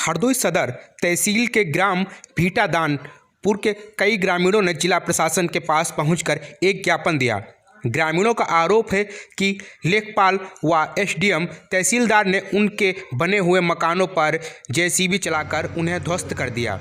हरदोई सदर तहसील के ग्राम भीटादानपुर के कई ग्रामीणों ने जिला प्रशासन के पास पहुंचकर एक ज्ञापन दिया। ग्रामीणों का आरोप है कि लेखपाल व एसडीएम तहसीलदार ने उनके बने हुए मकानों पर जेसीबी चलाकर उन्हें ध्वस्त कर दिया।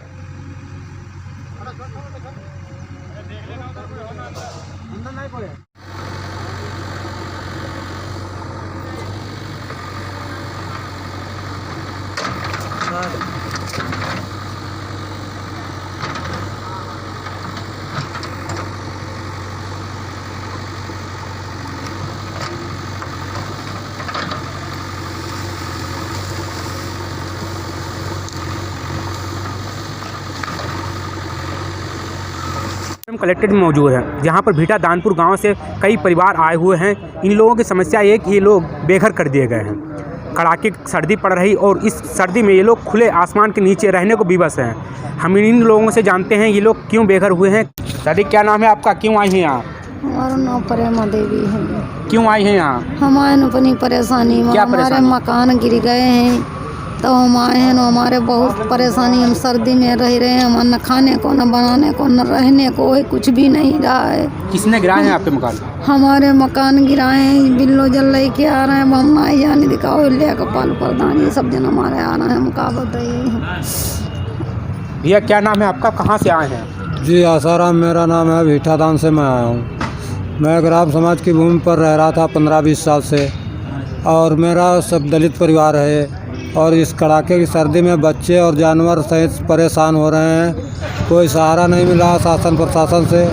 कलेक्ट्रेट में मौजूद है, जहां पर भीटादानपुर गांव से कई परिवार आए हुए हैं। इन लोगों की समस्या ये कि ये लोग बेघर कर दिए गए हैं। कड़ाके की सर्दी पड़ रही और इस सर्दी में ये लोग खुले आसमान के नीचे रहने को विवश हैं। हम इन लोगों से जानते हैं ये लोग क्यों बेघर हुए हैं। दादी, क्या नाम है आपका? क्यों आई हैं यहाँ? हमारा नाम प्रेमा देवी है। क्यों आई हैं यहाँ? हमारे अपनी परेशानी में हमारे मकान गिर गए हैं, तो हम आए हैं। हमारे बहुत परेशानी, हम सर्दी में रह रहे हैं। हमारे न खाने को, न बनाने को, न रहने को कुछ भी नहीं रहा है। किसने गिराए हैं आपके मकान? हमारे मकान गिराए हैं, बिल्लो जल लेके आ रहे हैं। हम ना जाने दिखाओ ले कपाल प्रधान ये सब जन हमारे आ रहे हैं। हम का बताइए। भैया, क्या नाम है आपका? कहाँ से आए हैं? जी आसाराम मेरा नाम है। भीटादान से मैं आया हूँ। मैं ग्राम समाज की भूमि पर रह रहा था 15-20 साल से, और मेरा सब दलित परिवार है। और इस कड़ाके की सर्दी में बच्चे और जानवर सहित परेशान हो रहे हैं। कोई सहारा नहीं मिला शासन प्रशासन से,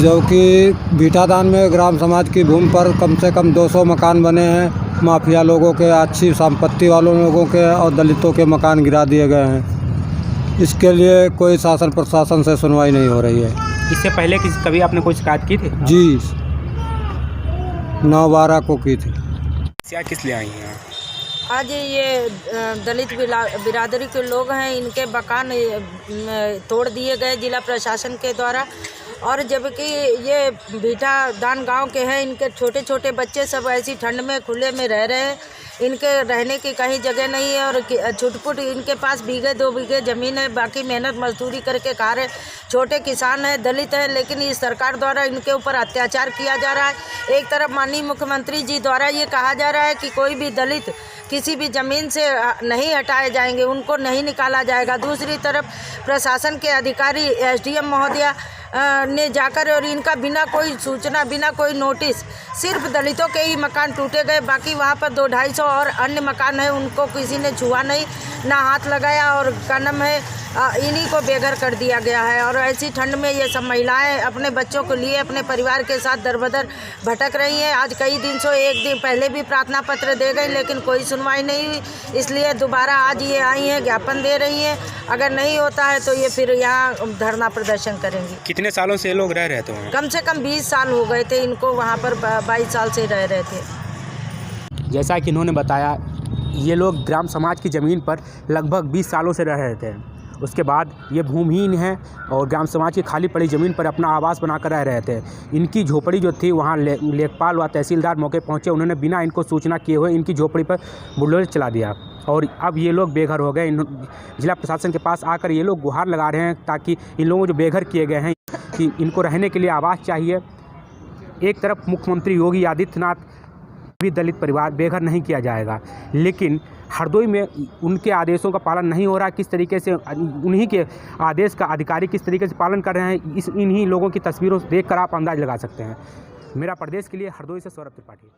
जो कि भीटादान में ग्राम समाज की भूमि पर कम से कम 200 मकान बने हैं। माफिया लोगों के, अच्छी संपत्ति वालों लोगों के और दलितों के मकान गिरा दिए गए हैं। इसके लिए कोई शासन प्रशासन से सुनवाई नहीं हो रही है। इससे पहले कभी आपने कोई शिकायत की थी? जी 9/12 को की थी। क्या किस लिए आई हैं? आज ये दलित बिरादरी के लोग हैं, इनके मकान तोड़ दिए गए जिला प्रशासन के द्वारा। और जबकि ये भीटादान गांव के हैं, इनके छोटे छोटे बच्चे सब ऐसी ठंड में खुले में रह रहे हैं। इनके रहने की कहीं जगह नहीं है और छुटपुट इनके पास बीघे 2 बीघे ज़मीन है, बाकी मेहनत मजदूरी करके खा रहे। छोटे किसान हैं, दलित हैं, लेकिन इस सरकार द्वारा इनके ऊपर अत्याचार किया जा रहा है। एक तरफ माननीय मुख्यमंत्री जी द्वारा ये कहा जा रहा है कि कोई भी दलित किसी भी ज़मीन से नहीं हटाए जाएंगे, उनको नहीं निकाला जाएगा। दूसरी तरफ प्रशासन के अधिकारी एसडीएम महोदया ने जाकर और इनका बिना कोई सूचना, बिना कोई नोटिस, सिर्फ दलितों के ही मकान टूटे गए। बाकी वहाँ पर 200-250 और अन्य मकान हैं, उनको किसी ने छुआ नहीं, ना हाथ लगाया। और का नाम है इन्हीं को बेघर कर दिया गया है। और ऐसी ठंड में ये सब महिलाएं अपने बच्चों को लिए अपने परिवार के साथ दर-बदर भटक रही हैं। आज कई दिन से, एक दिन पहले भी प्रार्थना पत्र दे गई, लेकिन कोई सुनवाई नहीं हुई। इसलिए दोबारा आज ये आई हैं, ज्ञापन दे रही हैं। अगर नहीं होता है तो ये फिर यहाँ धरना प्रदर्शन करेंगी। कितने सालों से लोग रह रहे थे? कम से कम 20 साल हो गए थे इनको, वहाँ पर 22 साल से रह रहे थे। जैसा कि इन्होंने बताया, ये लोग ग्राम समाज की ज़मीन पर लगभग 20 सालों से रह रहे थे। उसके बाद ये भूमिहीन हैं और ग्राम समाज की खाली पड़ी ज़मीन पर अपना आवास बनाकर रह रहे थे। इनकी झोपड़ी जो थी, वहाँ लेखपाल व तहसीलदार मौके पहुँचे। उन्होंने बिना इनको सूचना किए हुए इनकी झोपड़ी पर बुलडोजर चला दिया और अब ये लोग बेघर हो गए। जिला प्रशासन के पास आकर ये लोग गुहार लगा रहे हैं ताकि इन लोगों जो बेघर किए गए हैं कि इनको रहने के लिए आवास चाहिए। एक तरफ मुख्यमंत्री योगी आदित्यनाथ भी दलित परिवार बेघर नहीं किया जाएगा, लेकिन हरदोई में उनके आदेशों का पालन नहीं हो रहा। किस तरीके से उन्हीं के आदेश का अधिकारी किस तरीके से पालन कर रहे हैं, इन्हीं लोगों की तस्वीरों से देखकर आप अंदाज लगा सकते हैं। मेरा प्रदेश के लिए हरदोई से सौरभ त्रिपाठी।